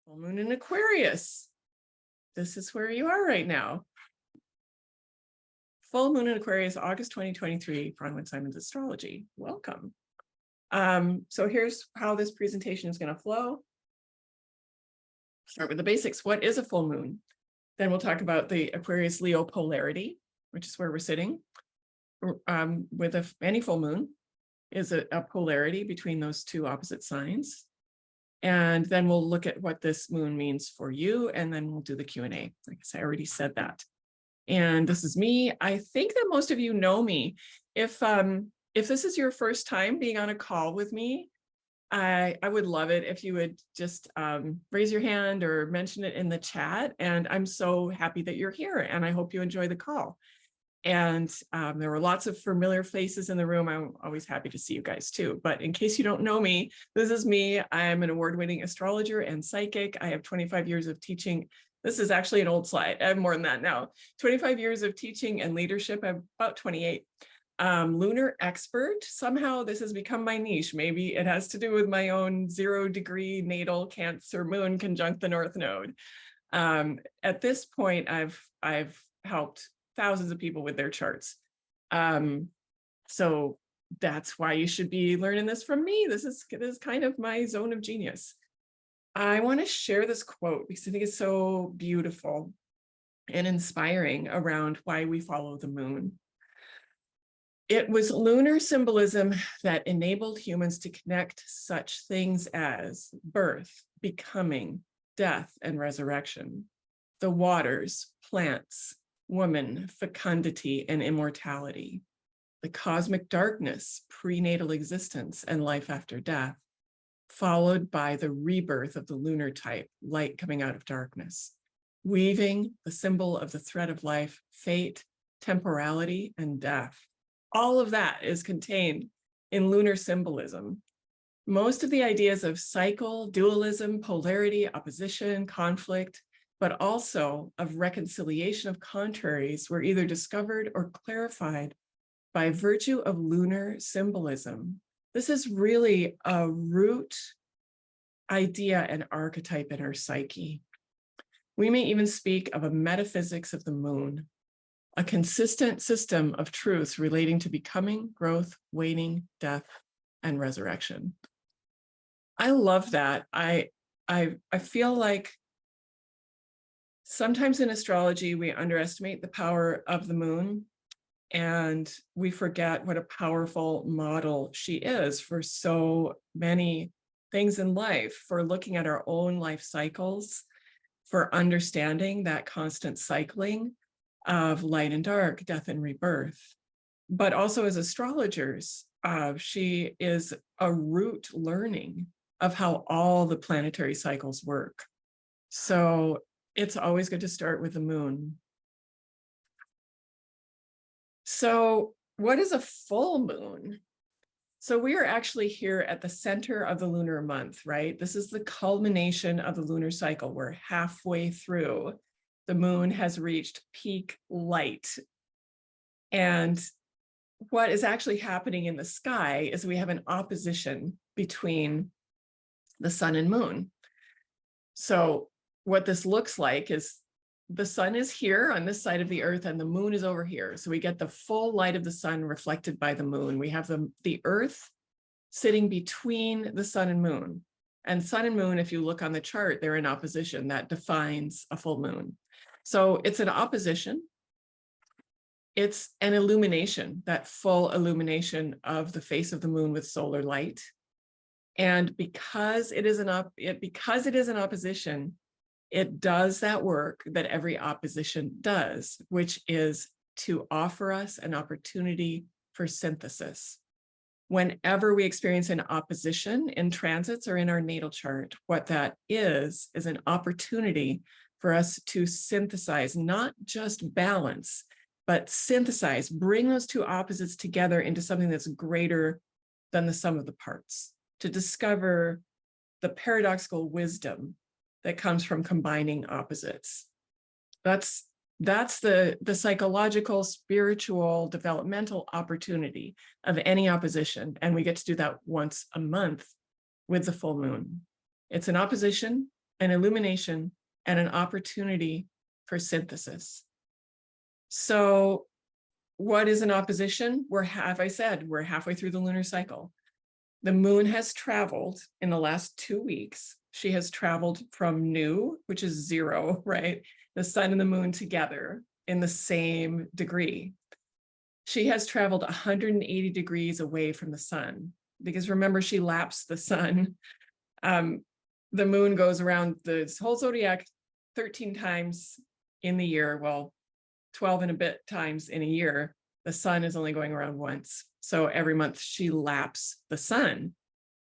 Full moon in Aquarius. This is where you are right now. Full moon in Aquarius, August 2023, Bronwyn Simon's astrology. Welcome. So here's how this presentation is going to flow. Start with the basics. What is a full moon? Then we'll talk about the Aquarius Leo polarity, which is where we're sitting. With any full moon is a polarity between those two opposite signs. And then we'll look at what this moon means for you, and then we'll do the Q&A. I guess I already said that. And this is me. I think that most of you know me. If this is your first time being on a call with me, I would love it if you would just raise your hand or mention it in the chat. And I'm so happy that you're here, and I hope you enjoy the call. And there were lots of familiar faces in the room. I'm always happy to see you guys too. But in case you don't know me, this is me. I'm an award-winning astrologer and psychic. I have 25 years of teaching. This is actually an old slide. I have more than that now. 25 years of teaching and leadership. I'm about 28. Lunar expert. Somehow this has become my niche. Maybe it has to do with my own 0-degree natal Cancer moon conjunct the North Node. At this point, I've helped thousands of people with their charts. So that's why you should be learning this from me. This is kind of my zone of genius. I want to share this quote because I think it's so beautiful and inspiring around why we follow the moon. It was lunar symbolism that enabled humans to connect such things as birth, becoming, death, and resurrection, the waters, plants, woman, fecundity, and immortality, the cosmic darkness, prenatal existence, and life after death, followed by the rebirth of the lunar type, light coming out of darkness, weaving the symbol of the thread of life, fate, temporality, and death. All of that is contained in lunar symbolism. Most of the ideas of cycle, dualism, polarity, opposition, conflict, but also of reconciliation of contraries were either discovered or clarified by virtue of lunar symbolism. This is really a root idea and archetype in our psyche. We may even speak of a metaphysics of the moon, a consistent system of truths relating to becoming, growth, waning, death, and resurrection. I love that. I feel like sometimes in astrology, we underestimate the power of the moon, and we forget what a powerful model she is for so many things in life, for looking at our own life cycles, for understanding that constant cycling of light and dark, death and rebirth. But also as astrologers, she is a root learning of how all the planetary cycles work. So it's always good to start with the moon. So what is a full moon? So we are actually here at the center of the lunar month, right? This is the culmination of the lunar cycle. We're halfway through. The moon has reached peak light. And what is actually happening in the sky is we have an opposition between the sun and moon. So what this looks like is the sun is here on this side of the earth and the moon is over here. So we get the full light of the sun reflected by the moon. We have the earth sitting between the sun and moon. And sun and moon, if you look on the chart, they're in opposition. That defines a full moon. So it's an opposition. It's an illumination, that full illumination of the face of the moon with solar light. And because it is an opposition, it does that work that every opposition does, which is to offer us an opportunity for synthesis. Whenever we experience an opposition in transits or in our natal chart, what that is an opportunity for us to synthesize, not just balance, but synthesize, bring those two opposites together into something that's greater than the sum of the parts, to discover the paradoxical wisdom that comes from combining opposites. That's the psychological, spiritual, developmental opportunity of any opposition. And we get to do that once a month with the full moon. It's an opposition an illumination, and an opportunity for synthesis. So what is an opposition? As I said, we're halfway through the lunar cycle. The moon has traveled in the last 2 weeks. She has traveled from new, which is 0, right? The sun and the moon together in the same degree. She has traveled 180 degrees away from the sun, because remember, she laps the sun. The moon goes around the whole zodiac 13 times in the year. Well, 12 and a bit times in a year. The sun is only going around once. So every month she laps the sun.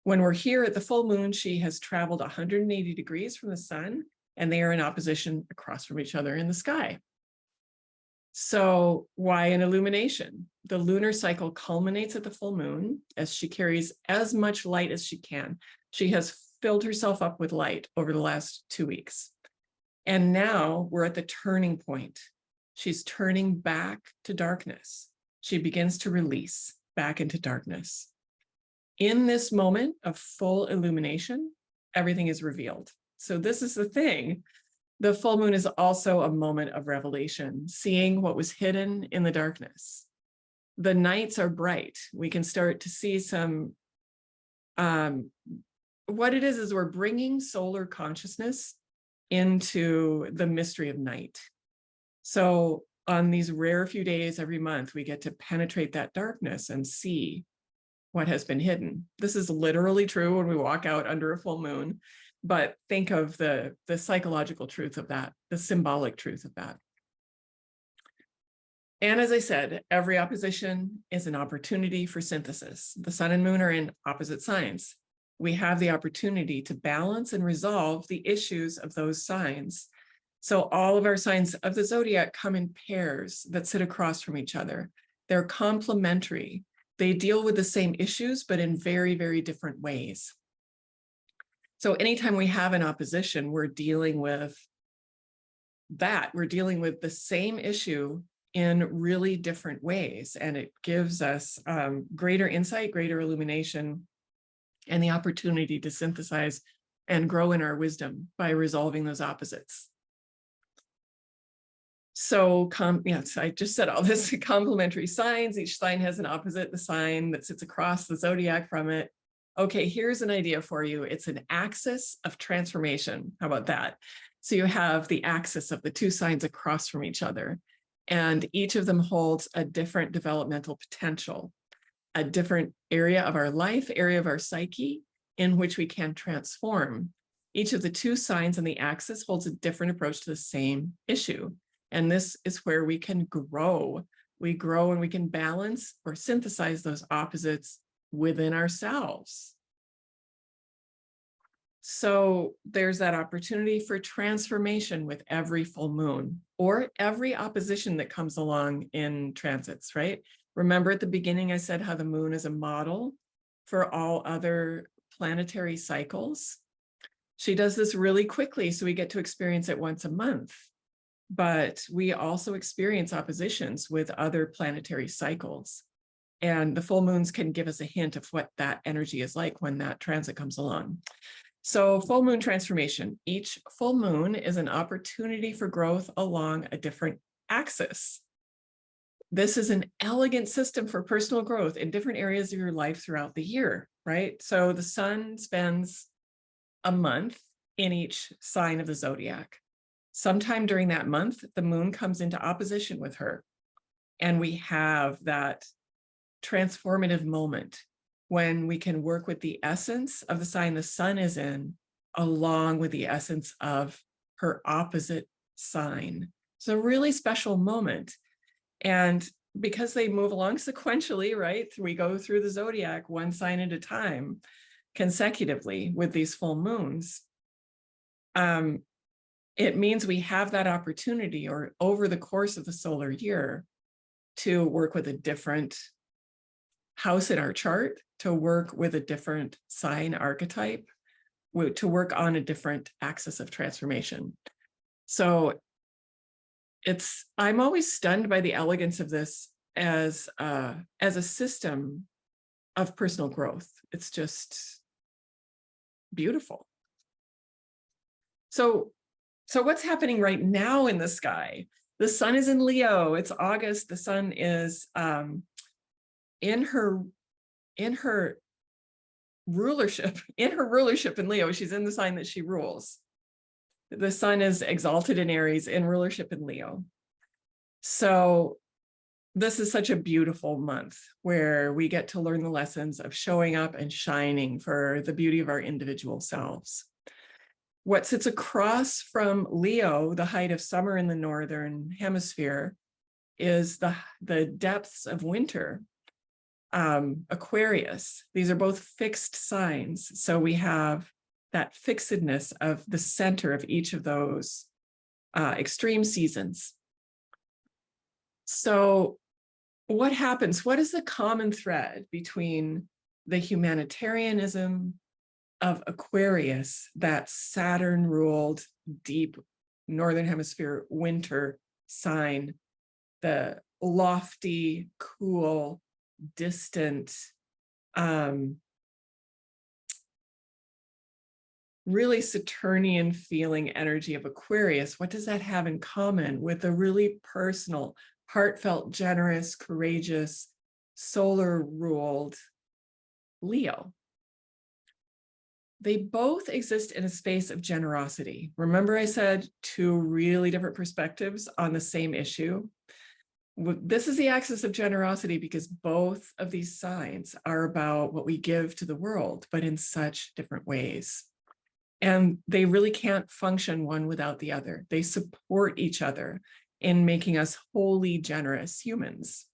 When we're here at the full moon, she has traveled 180 degrees from the sun, and they are in opposition across from each other in the sky. So why an illumination? The lunar cycle culminates at the full moon as she carries as much light as she can. She has filled herself up with light over the last 2 weeks. And now we're at the turning point. She's turning back to darkness. She begins to release back into darkness. In this moment of full illumination, everything is revealed. So this is the thing. The full moon is also a moment of revelation, seeing what was hidden in the darkness. The nights are bright. We can start to see some, what it is we're bringing solar consciousness into the mystery of night. So on these rare few days every month, we get to penetrate that darkness and see what has been hidden. This is literally true when we walk out under a full moon, but think of the psychological truth of that, the symbolic truth of that. And as I said, every opposition is an opportunity for synthesis. The sun and moon are in opposite signs. We have the opportunity to balance and resolve the issues of those signs. So all of our signs of the zodiac come in pairs that sit across from each other. They're complementary. They deal with the same issues, but in very, very different ways. So anytime we have an opposition, we're dealing with that. We're dealing with the same issue in really different ways. And it gives us greater insight, greater illumination, and the opportunity to synthesize and grow in our wisdom by resolving those opposites. So yes, I just said all this, complementary signs. Each sign has an opposite, the sign that sits across the zodiac from it. Okay, here's an idea for you. It's an axis of transformation. How about that? So you have the axis of the two signs across from each other, and each of them holds a different developmental potential, a different area of our life, area of our psyche in which we can transform. Each of the two signs on the axis holds a different approach to the same issue. And this is where we can grow. We grow and we can balance or synthesize those opposites within ourselves. So there's that opportunity for transformation with every full moon or every opposition that comes along in transits, right? Remember at the beginning, I said how the moon is a model for all other planetary cycles. She does this really quickly, so we get to experience it once a month. But we also experience oppositions with other planetary cycles. And the full moons can give us a hint of what that energy is like when that transit comes along. So full moon transformation. Each full moon is an opportunity for growth along a different axis. This is an elegant system for personal growth in different areas of your life throughout the year, right? So the sun spends a month in each sign of the zodiac. Sometime during that month, the moon comes into opposition with her. And we have that transformative moment when we can work with the essence of the sign the sun is in, along with the essence of her opposite sign. It's a really special moment. And because they move along sequentially, right? We go through the zodiac one sign at a time, consecutively with these full moons. It means we have that opportunity, or over the course of the solar year, to work with a different house in our chart, to work with a different sign archetype, to work on a different axis of transformation. So I'm always stunned by the elegance of this as a system of personal growth. It's just beautiful. So, so what's happening right now in the sky? The sun is in Leo. It's August. The sun is in her rulership, in her rulership in Leo. She's in the sign that she rules. The sun is exalted in Aries, in rulership in Leo. So this is such a beautiful month where we get to learn the lessons of showing up and shining for the beauty of our individual selves. What sits across from Leo, the height of summer in the northern hemisphere, is the depths of winter. Aquarius, these are both fixed signs. So we have that fixedness of the center of each of those extreme seasons. So what happens? What is the common thread between the humanitarianism of Aquarius, that Saturn-ruled deep northern hemisphere winter sign, the lofty, cool, distant, really Saturnian feeling energy of Aquarius? What does that have in common with the really personal, heartfelt, generous, courageous, solar-ruled Leo? They both exist in a space of generosity. Remember I said two really different perspectives on the same issue? This is the axis of generosity because both of these signs are about what we give to the world, but in such different ways. And they really can't function one without the other. They support each other in making us wholly generous humans.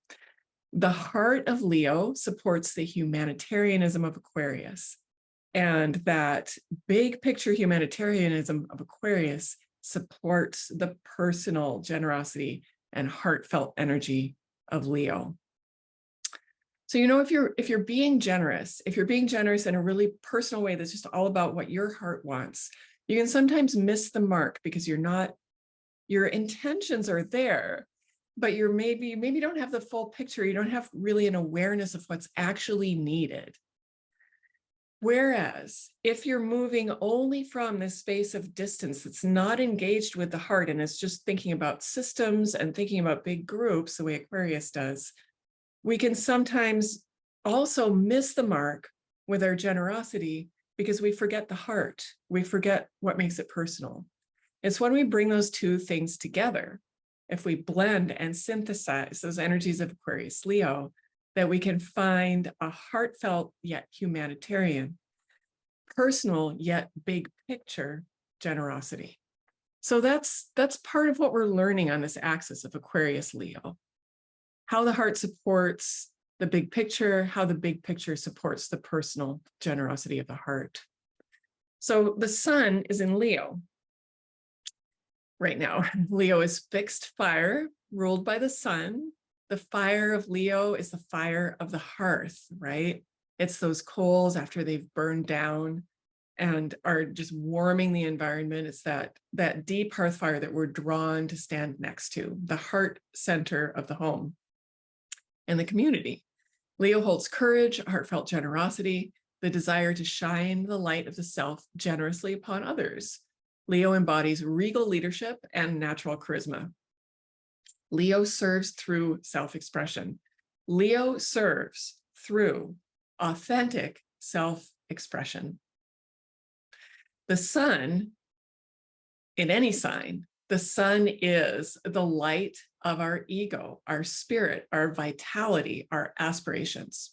The heart of Leo supports the humanitarianism of Aquarius, and that big picture humanitarianism of Aquarius supports the personal generosity and heartfelt energy of Leo. So, you know, if you're being generous, if you're being generous in a really personal way that's just all about what your heart wants, you can sometimes miss the mark because your intentions are there, but you're maybe don't have the full picture. You don't have really an awareness of what's actually needed. Whereas if you're moving only from this space of distance that's not engaged with the heart and is just thinking about systems and thinking about big groups the way Aquarius does, we can sometimes also miss the mark with our generosity because we forget the heart. We forget what makes it personal. It's when we bring those two things together, if we blend and synthesize those energies of Aquarius Leo, that we can find a heartfelt yet humanitarian, personal yet big picture generosity. So that's part of what we're learning on this axis of Aquarius Leo. How the heart supports the big picture, how the big picture supports the personal generosity of the heart. So the sun is in Leo right now. Leo is fixed fire, ruled by the sun. The fire of Leo is the fire of the hearth, right? It's those coals after they've burned down and are just warming the environment. It's that deep hearth fire that we're drawn to stand next to, the heart center of the home and the community. Leo holds courage, heartfelt generosity, the desire to shine the light of the self generously upon others. Leo embodies regal leadership and natural charisma. Leo serves through self-expression. Leo serves through authentic self-expression. The sun, in any sign, the sun is the light of our ego, our spirit, our vitality, our aspirations.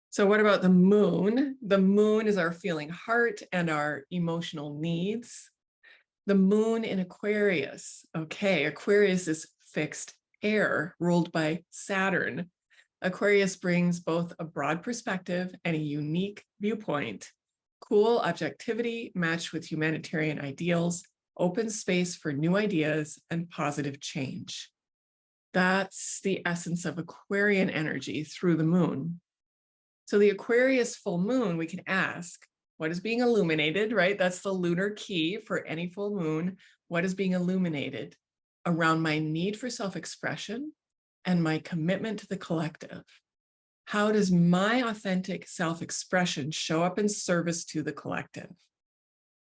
So what about the moon? The moon is our feeling heart and our emotional needs. The moon in Aquarius. Okay, Aquarius is fixed air, ruled by Saturn. Aquarius brings both a broad perspective and a unique viewpoint. Cool objectivity matched with humanitarian ideals, open space for new ideas and positive change. That's the essence of Aquarian energy through the moon. So the Aquarius full moon, we can ask, what is being illuminated, right? That's the lunar key for any full moon. What is being illuminated around my need for self-expression and my commitment to the collective? How does my authentic self-expression show up in service to the collective?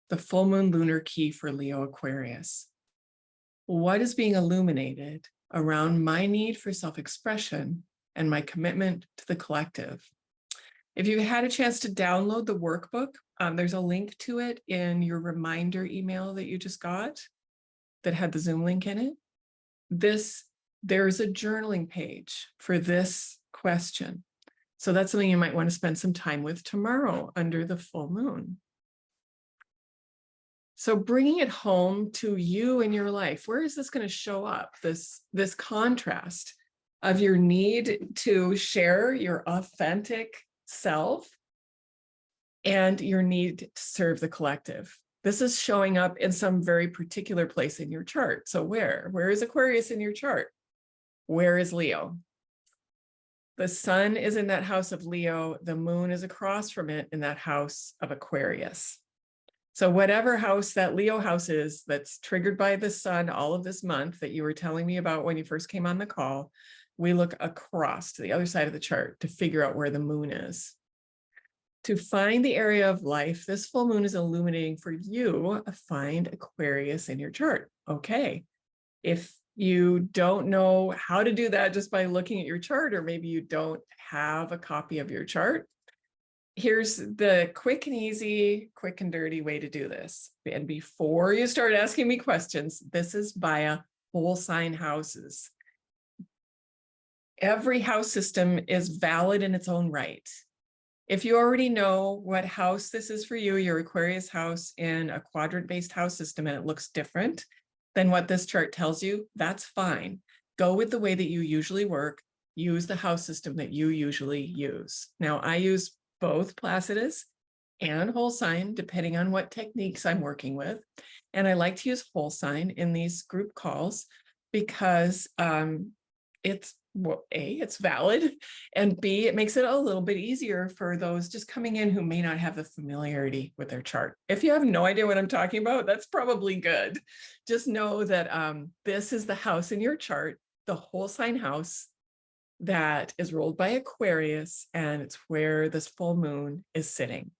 the full moon lunar key for Leo Aquarius. What is being illuminated around my need for self-expression and my commitment to the collective? If you had a chance to download the workbook, there's a link to it in your reminder email that you just got that had the Zoom link in it. There's a journaling page for this question. So that's something you might want to spend some time with tomorrow under the full moon. So bringing it home to you in your life, where is this going to show up? This contrast of your need to share your authentic self and your need to serve the collective. This is showing up in some very particular place in your chart. So where is Aquarius in your chart? Where is Leo? The sun is in that house of Leo. The moon is across from it in that house of Aquarius. So whatever house that Leo house is that's triggered by the sun all of this month that you were telling me about when you first came on the call, we look across to the other side of the chart to figure out where the moon is. To find the area of life, this full moon is illuminating for you, find Aquarius in your chart. Okay. If you don't know how to do that just by looking at your chart, or maybe you don't have a copy of your chart, here's the quick and easy, quick and dirty way to do this. And before you start asking me questions, this is via whole sign houses. Every house system is valid in its own right. If you already know what house this is for you, your Aquarius house in a quadrant-based house system, and it looks different than what this chart tells you, that's fine. Go with the way that you usually work. Use the house system that you usually use. Now, I use both Placidus and whole sign, depending on what techniques I'm working with. And I like to use whole sign in these group calls because it's, well, A, it's valid, and B, it makes it a little bit easier for those just coming in who may not have the familiarity with their chart. If you have no idea what I'm talking about, that's probably good. Just know that this is the house in your chart, the whole sign house that is ruled by Aquarius, and it's where this full moon is sitting.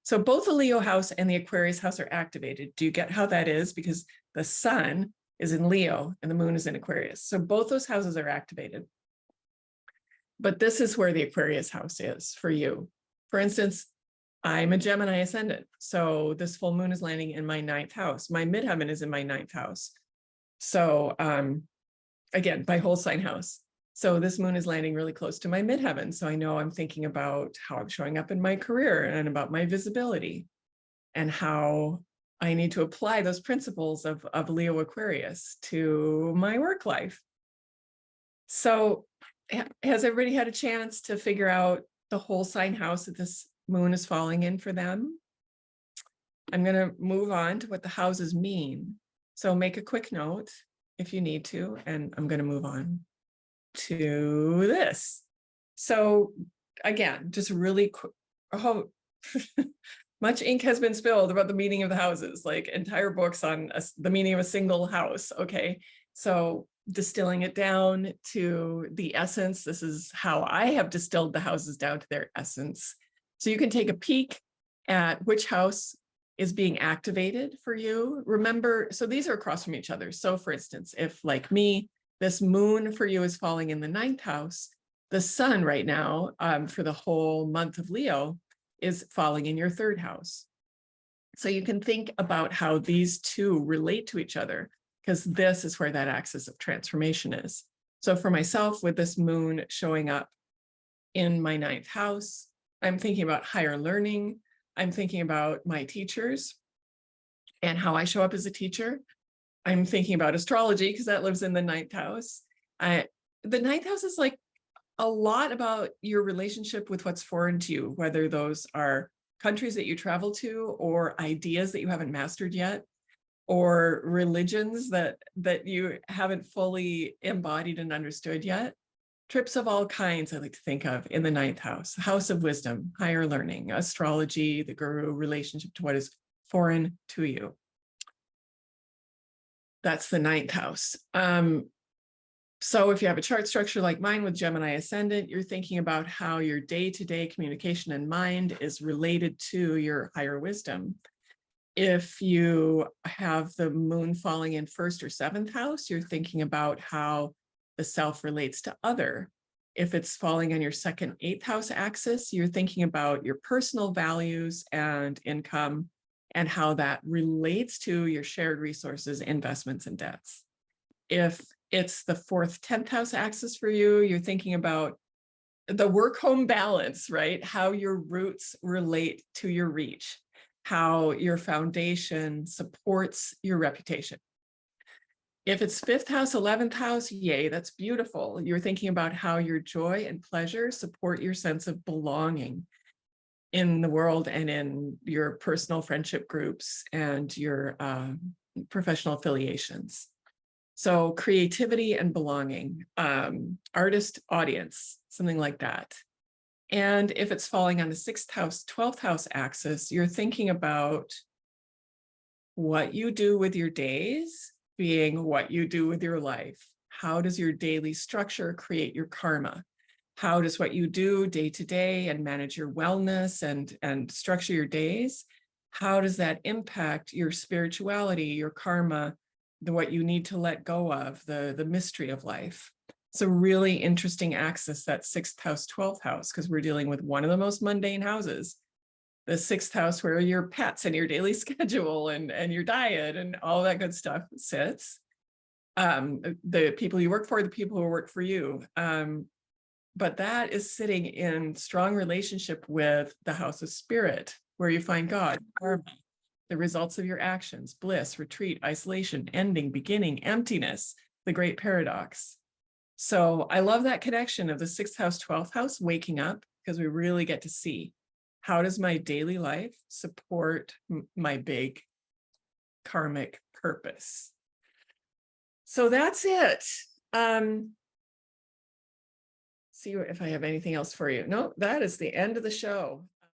So both the Leo house and the Aquarius house are activated. Do you get how that is? Because the sun is in Leo and the moon is in Aquarius. So both those houses are activated. But this is where the Aquarius house is for you. For instance, I'm a Gemini ascendant. So this full moon is landing in my 9th house. My midheaven is in my 9th house. So again, by whole sign house. So this moon is landing really close to my midheaven. So I know I'm thinking about how I'm showing up in my career and about my visibility and how I need to apply those principles of Leo Aquarius to my work life. So has everybody had a chance to figure out the whole sign house that this moon is falling in for them? I'm going to move on to what the houses mean. So make a quick note if you need to, and I'm going to move on to this. So again, just really quick, much ink has been spilled about the meaning of the houses, like entire books on the meaning of a single house. Okay, so distilling it down to the essence, this is how I have distilled the houses down to their essence. So you can take a peek at which house is being activated for you. Remember, so these are across from each other. So for instance, if like me, this moon for you is falling in the 9th house, the sun right now for the whole month of Leo is falling in your 3rd house. So you can think about how these two relate to each other, because this is where that axis of transformation is. So for myself, with this moon showing up in my 9th house, I'm thinking about higher learning. I'm thinking about my teachers and how I show up as a teacher. I'm thinking about astrology because that lives in the 9th house. The 9th house is like a lot about your relationship with what's foreign to you, whether those are countries that you travel to or ideas that you haven't mastered yet, or religions that you haven't fully embodied and understood yet. Trips of all kinds I like to think of in the 9th house, house of wisdom, higher learning, astrology, the guru, relationship to what is foreign to you. That's the 9th house. So if you have a chart structure like mine with Gemini ascendant, you're thinking about how your day-to-day communication and mind is related to your higher wisdom. If you have the moon falling in 1st or 7th house, you're thinking about how the self relates to other. If it's falling on your 2nd, 8th house axis, you're thinking about your personal values and income and how that relates to your shared resources, investments, and debts. If it's the 4th, 10th house axis for you, you're thinking about the work-home balance, right? How your roots relate to your reach, how your foundation supports your reputation. If it's 5th house, 11th house, yay, that's beautiful. You're thinking about how your joy and pleasure support your sense of belonging in the world and in your personal friendship groups and your professional affiliations. So creativity and belonging, artist, audience, something like that. And if it's falling on the 6th house, 12th house axis, you're thinking about what you do with your days being what you do with your life. How does your daily structure create your karma? How does what you do day to day and manage your wellness and structure your days, how does that impact your spirituality, your karma, what you need to let go of, the mystery of life? It's a really interesting axis, that 6th house, 12th house, because we're dealing with one of the most mundane houses. The 6th house, where your pets and your daily schedule and your diet and all that good stuff sits. The people you work for, the people who work for you. But that is sitting in strong relationship with the house of spirit, where you find God, karma, the results of your actions, bliss, retreat, isolation, ending, beginning, emptiness, the great paradox. So I love that connection of the 6th house, 12th house, waking up, because we really get to see, how does my daily life support my big karmic purpose? So that's it. See if I have anything else for you. No, that is the end of the show.